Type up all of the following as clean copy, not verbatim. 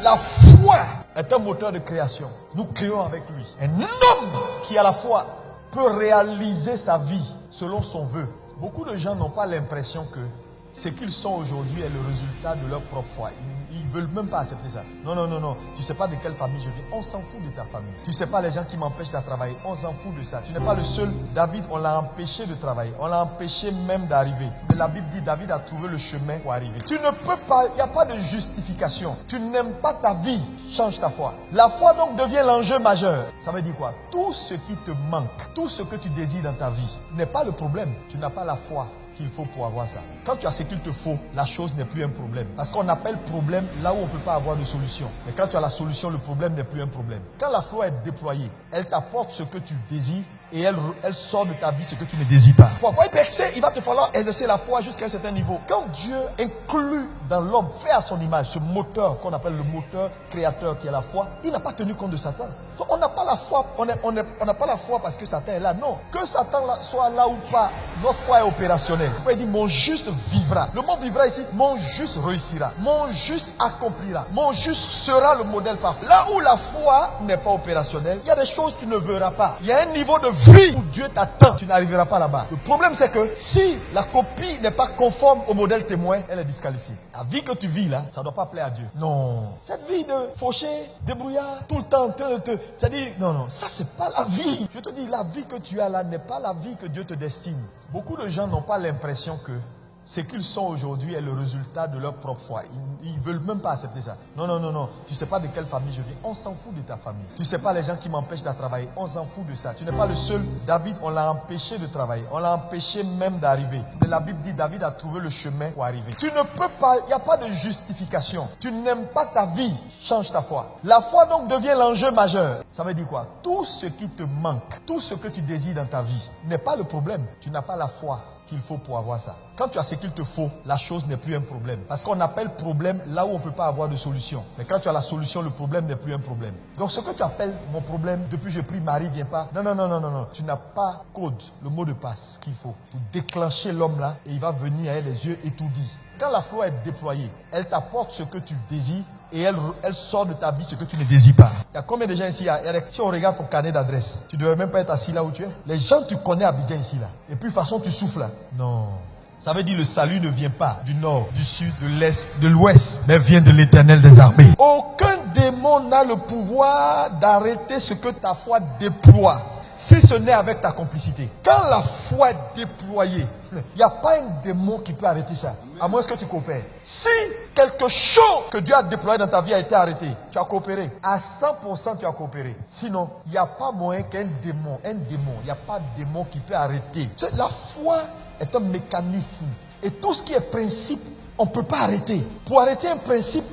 La foi est un moteur de création. Nous créons avec lui. Un homme qui a la foi peut réaliser sa vie selon son vœu. Beaucoup de gens n'ont pas l'impression que ce qu'ils sont aujourd'hui est le résultat de leur propre foi. Ils ne veulent même pas accepter ça. Non, non, non, non. Tu ne sais pas de quelle famille je viens. On s'en fout de ta famille. Tu ne sais pas les gens qui m'empêchent de travailler. On s'en fout de ça. Tu n'es pas le seul. David, on l'a empêché de travailler. On l'a empêché même d'arriver. Mais la Bible dit David a trouvé le chemin pour arriver. Tu ne peux pas, il n'y a pas de justification. Tu n'aimes pas ta vie, change ta foi. La foi donc devient l'enjeu majeur. Ça veut dire quoi? Tout ce qui te manque, tout ce que tu désires dans ta vie n'est pas le problème. Tu n'as pas la foi qu'il faut pour avoir ça. Quand tu as ce qu'il te faut, la chose n'est plus un problème. Parce qu'on appelle problème là où on ne peut pas avoir de solution. Mais quand tu as la solution, le problème n'est plus un problème. Quand la foi est déployée, elle t'apporte ce que tu désires et elle sort de ta vie ce que tu ne désires pas. Pour avoir percé, il va te falloir exercer la foi jusqu'à un certain niveau. Quand Dieu inclut dans l'homme, fait à son image, ce moteur qu'on appelle le moteur créateur qui est la foi, il n'a pas tenu compte de Satan. Donc on n'a pas la foi, on n'a pas la foi parce que Satan est là. Non, que Satan soit là ou pas, notre foi est opérationnelle. Tu peux dire mon juste vivra. Le mot vivra ici, mon juste réussira. Mon juste accomplira. Mon juste sera le modèle parfait. Là où la foi n'est pas opérationnelle, il y a des choses que tu ne verras pas. Il y a un niveau de vie où Dieu t'attend. Tu n'arriveras pas là-bas. Le problème c'est que si la copie n'est pas conforme au modèle témoin, elle est disqualifiée. La vie que tu vis là, ça ne doit pas plaire à Dieu. Non. Cette vie de fauché, débrouillard, tout le temps en train de te... C'est-à-dire, non, non, ça c'est pas la vie. Je te dis, la vie que tu as là n'est pas la vie que Dieu te destine. Beaucoup de gens n'ont pas l'impression que ce qu'ils sont aujourd'hui est le résultat de leur propre foi. Ils ne veulent même pas accepter ça. Non, non, non, non. Tu ne sais pas de quelle famille je viens. On s'en fout de ta famille. Tu ne sais pas les gens qui m'empêchent de travailler. On s'en fout de ça. Tu n'es pas le seul. David, on l'a empêché de travailler. On l'a empêché même d'arriver. Mais la Bible dit David a trouvé le chemin pour arriver. Tu ne peux pas, il n'y a pas de justification. Tu n'aimes pas ta vie, change ta foi. La foi donc devient l'enjeu majeur. Ça veut dire quoi? Tout ce qui te manque, tout ce que tu désires dans ta vie n'est pas le problème. Tu n'as pas la foi qu'il faut pour avoir ça. Quand tu as ce qu'il te faut, la chose n'est plus un problème. Parce qu'on appelle problème là où on ne peut pas avoir de solution. Mais quand tu as la solution, le problème n'est plus un problème. Donc ce que tu appelles mon problème, depuis que je prie, Marie vient pas. Non, non, non, non, non, non. Tu n'as pas code, le mot de passe qu'il faut pour déclencher l'homme là et il va venir avec les yeux et tout dit. Quand la foi est déployée, elle t'apporte ce que tu désires et elle sort de ta vie ce que tu ne désires pas. Il y a combien de gens ici? Si on regarde ton carnet d'adresse, tu ne devrais même pas être assis là où tu es. Les gens tu connais habitent ici là. Et puis de toute façon tu souffles là. Non. Ça veut dire le salut ne vient pas du nord, du sud, de l'est, de l'ouest, mais vient de l'Éternel des armées. Aucun démon n'a le pouvoir d'arrêter ce que ta foi déploie, si ce n'est avec ta complicité. Quand la foi est déployée, il n'y a pas un démon qui peut arrêter ça, à moins que tu coopères. Si quelque chose que Dieu a déployé dans ta vie a été arrêté, tu as coopéré. À 100% tu as coopéré. Sinon, il n'y a pas moyen qu'un démon, il n'y a pas de démon qui peut arrêter. La foi est un mécanisme. Et tout ce qui est principe, on ne peut pas arrêter. Pour arrêter un principe,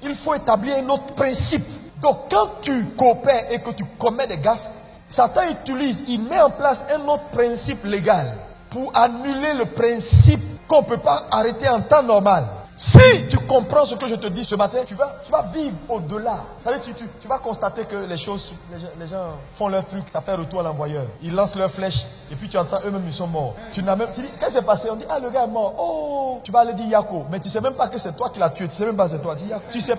il faut établir un autre principe. Donc quand tu coopères et que tu commets des gaffes, Satan utilise, il met en place un autre principe légal pour annuler le principe qu'on ne peut pas arrêter en temps normal. Si tu comprends ce que je te dis ce matin, tu vas vivre au-delà. Tu vas constater que les gens font leur truc, ça fait retour à l'envoyeur. Ils lancent leurs flèches et puis tu entends eux-mêmes ils sont morts. Tu dis, qu'est-ce qui s'est passé? On dit, ah le gars est mort. Oh, tu vas aller dire Yako. Mais tu ne sais même pas que c'est toi qui l'as tué. Tu ne sais même pas que c'est toi. Tu sais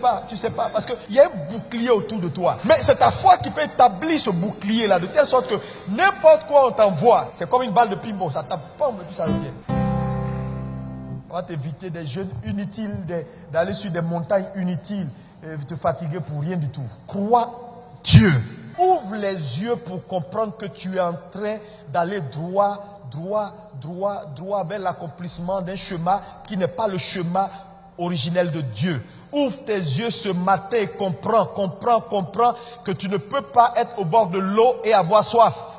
pas. Parce qu'il y a un bouclier autour de toi. Mais c'est ta foi qui peut établir ce bouclier-là de telle sorte que n'importe quoi on t'envoie. C'est comme une balle de pinball. Ça tape, et puis ça revient. On va t'éviter des jeûnes inutiles, d'aller sur des montagnes inutiles, et te fatiguer pour rien du tout. Crois Dieu. Ouvre les yeux pour comprendre que tu es en train d'aller droit vers l'accomplissement d'un chemin qui n'est pas le chemin originel de Dieu. Ouvre tes yeux ce matin et comprends que tu ne peux pas être au bord de l'eau et avoir soif.